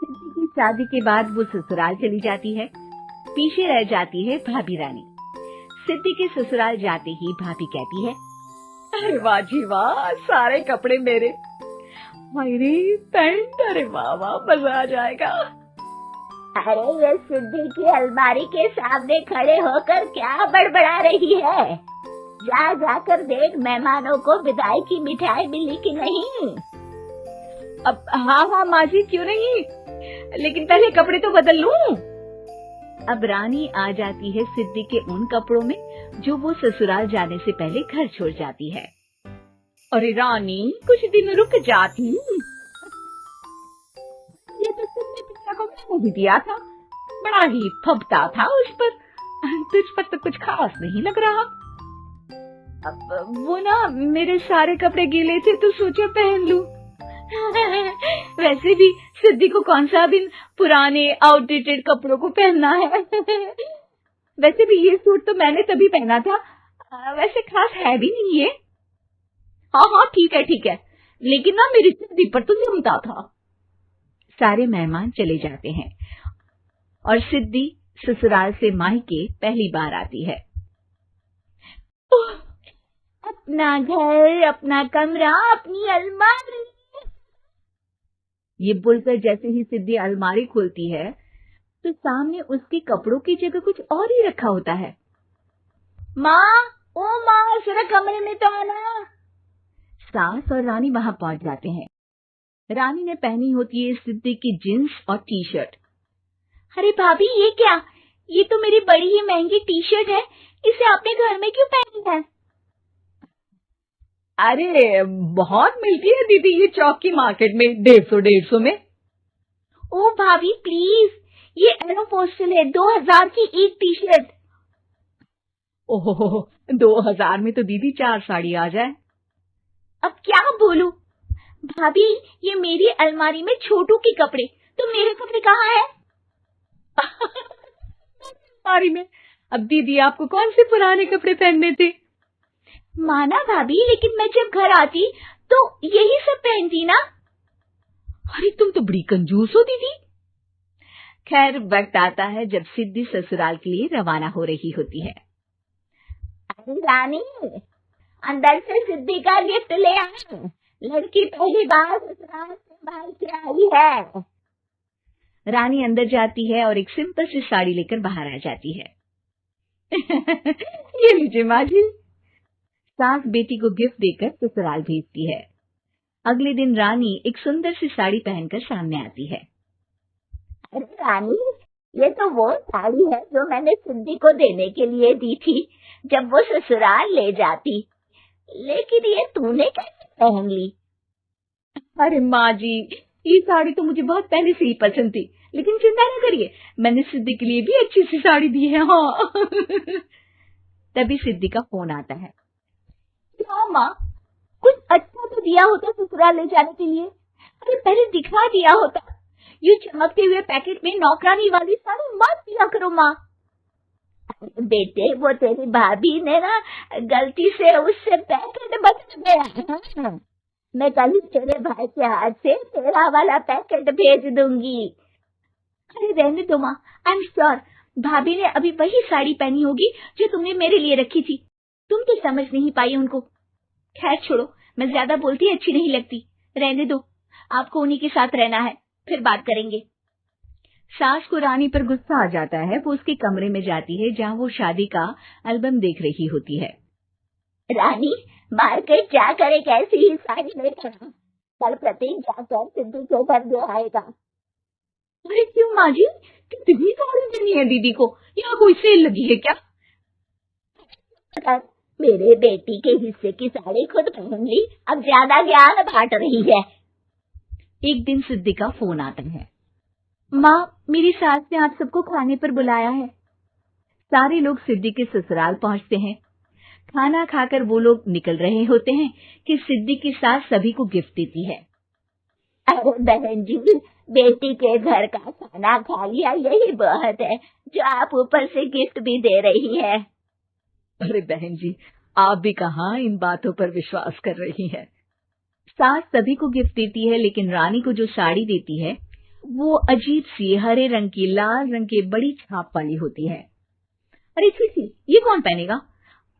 सिद्धि की शादी के बाद वो ससुराल चली जाती है। पीछे रह जाती है भाभी रानी। सिद्धि के ससुराल जाते ही भाभी कहती है, अरे वाह जी वाह, सारे कपड़े मेरे। मेरी पैंट, अरे वाह वाह, मजा आ जाएगा। अरे ये सिद्धि की अलमारी के सामने खड़े होकर क्या बड़बड़ा रही है? जा जाकर देख मेहमानों को विदाई की मिठाई मिली कि नहीं। अब हाँ हाँ माँ जी, क्यों नहीं, लेकिन पहले कपड़े तो बदल लूं। अब रानी आ जाती है सिद्धि के उन कपड़ों में जो वो ससुराल जाने से पहले घर छोड़ जाती है। अरे रानी, कुछ दिन रुक जाती। ये तो तुमने पिछला को मैंने भी दिया था, बड़ा ही फबता था उस पर। तुझ पर तो कुछ खास नहीं लग रहा। अब वो ना, मेरे सारे कपड़े गीले थे तो सोचा पहन लूं। वैसे भी सिद्धि को कौन सा दिन पुराने आउटडेटेड कपड़ों को पहनना है। वैसे भी ये सूट तो मैंने तभी पहना था, वैसे खास है भी नहीं ये। हाँ हाँ ठीक है, लेकिन ना मेरी सिद्धि पर तो जमता था। सारे मेहमान चले जाते हैं और सिद्धि ससुराल से मायके पहली बार आती है। अपना घर, अपना कमरा, अपनी अलमारी। ये बोलकर जैसे ही सिद्धि अलमारी खोलती है तो सामने उसके कपड़ों की जगह कुछ और ही रखा होता है। माँ, ओ माँ, जरा कमरे में तो आना। सास और रानी वहां पहुंच जाते हैं। रानी ने पहनी होती है सिद्धि की जींस और टी शर्ट। अरे भाभी, ये क्या? ये तो मेरी बड़ी ही महंगी टी शर्ट है, इसे आपने घर में क्यों पहनी है? अरे बहुत मिलती है दीदी ये चौक की मार्केट में, 150 में। ओ भाभी प्लीज, ये एरोपोस्टल है, 2000 की एक टी शर्ट। ओहो, 2000 में तो दीदी 4 साड़ी आ जाए। अब क्या बोलूं? भाभी, ये मेरी अलमारी में छोटू के कपड़े, तो मेरे कपड़े कहाँ हैं? अलमारी में? अब दीदी आपको कौन से पुराने कपड़े पहनने थे? माना भाभी, लेकिन मैं जब घर आती तो यही सब पहनती ना। अरे तुम तो बड़ी कंजूस हो दीदी। खैर, वक्त आता है जब सिद्धि ससुराल के लिए रवाना हो रही होती है। अरे रानी, अंदर से सिद्धि का गिफ्ट ले आ। लड़की पहली बार ससुराल से बाहर से आई है। रानी अंदर जाती है और एक सिंपल सी साड़ी लेकर बाहर आ जाती है। ये लीजिए माँ जी। सास बेटी को गिफ्ट देकर ससुराल भेजती है। अगले दिन रानी एक सुंदर सी साड़ी पहनकर सामने आती है। अरे रानी, ये तो वो साड़ी है जो मैंने सिद्धि को देने के लिए दी थी जब वो ससुराल ले जाती, लेकिन ये तूने कैसे पहन ली? अरे माँ जी, ये साड़ी तो मुझे बहुत पहले से ही पसंद थी, लेकिन चिंता न करिए, मैंने सिद्धि के लिए भी अच्छी सी साड़ी दी है। हाँ। तभी सिद्धि का फोन आता है। क्या माँ, कुछ अच्छा तो दिया होता ससुराल ले जाने के लिए। अरे पहले दिखा दिया होता। ये चमकते हुए पैकेट में नौकरानी वाली साड़ी मत दिया करो माँ। बेटे, वो तेरी भाभी ने ना गलती से उससे पैकेट बदल गया। मैं कल ही तेरे भाई के हाथ से तेरा वाला पैकेट भेज दूंगी। अरे रहने दो माँ, आई एम श्योर भाभी ने अभी वही साड़ी पहनी होगी जो तुमने मेरे लिए रखी थी। तुम तो समझ नहीं पाई उनको। खैर छोड़ो, मैं ज्यादा बोलती अच्छी नहीं लगती, रहने दो। आपको उन्हीं के साथ रहना है, फिर बात करेंगे। सास को रानी पर गुस्सा आ जाता है। वो उसके कमरे में जाती है जहाँ वो शादी का एल्बम देख रही होती है। रानी, मार्केट जाकर एक ऐसी ही साड़ी लेकर कल प्रतीक जाकर सिद्धि के घर दे आएगा। अरे क्यों माँ जी, कितनी साड़ी देनी है दीदी को? यहाँ कोई सेल लगी है क्या? मेरे बेटी के हिस्से की साड़ी खुद पहन ली, अब ज्यादा ज्ञान बांट रही है। एक दिन सिद्धि का फोन आता है। माँ, मेरी सास ने आप सबको खाने पर बुलाया है। सारे लोग सिद्धि के ससुराल पहुंचते हैं। खाना खाकर वो लोग निकल रहे होते हैं कि सिद्धि की सास सभी को गिफ्ट देती है। अरे बहन जी, बेटी के घर का खाना खा लिया, यही बहुत है जो आप ऊपर से गिफ्ट भी दे रही है। अरे बहन जी, आप भी कहाँ इन बातों पर विश्वास कर रही हैं। सास सभी को गिफ्ट देती है, लेकिन रानी को जो साड़ी देती है वो अजीब सी हरे रंग की लाल रंग की बड़ी छाप वाली होती है। अरे छी छी, ये कौन पहनेगा?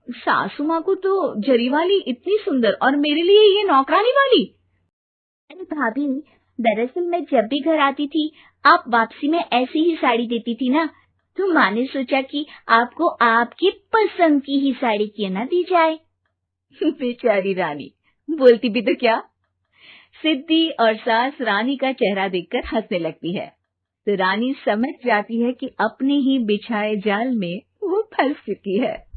सासू माँ को तो जरी वाली इतनी सुंदर और मेरे लिए ये नौकरानी वाली। अरे भाभी, दरअसल मैं जब भी घर आती थी आप वापसी में ऐसी ही साड़ी देती थी ना, तो माँ ने सोचा कि आपको आपकी पसंद की ही साड़ी क्यों ना दी जाए। बेचारी रानी, बोलती भी तो क्या। सिद्धि और सास रानी का चेहरा देखकर हंसने लगती है, तो रानी समझ जाती है कि अपने ही बिछाए जाल में वो फंस चुकी है।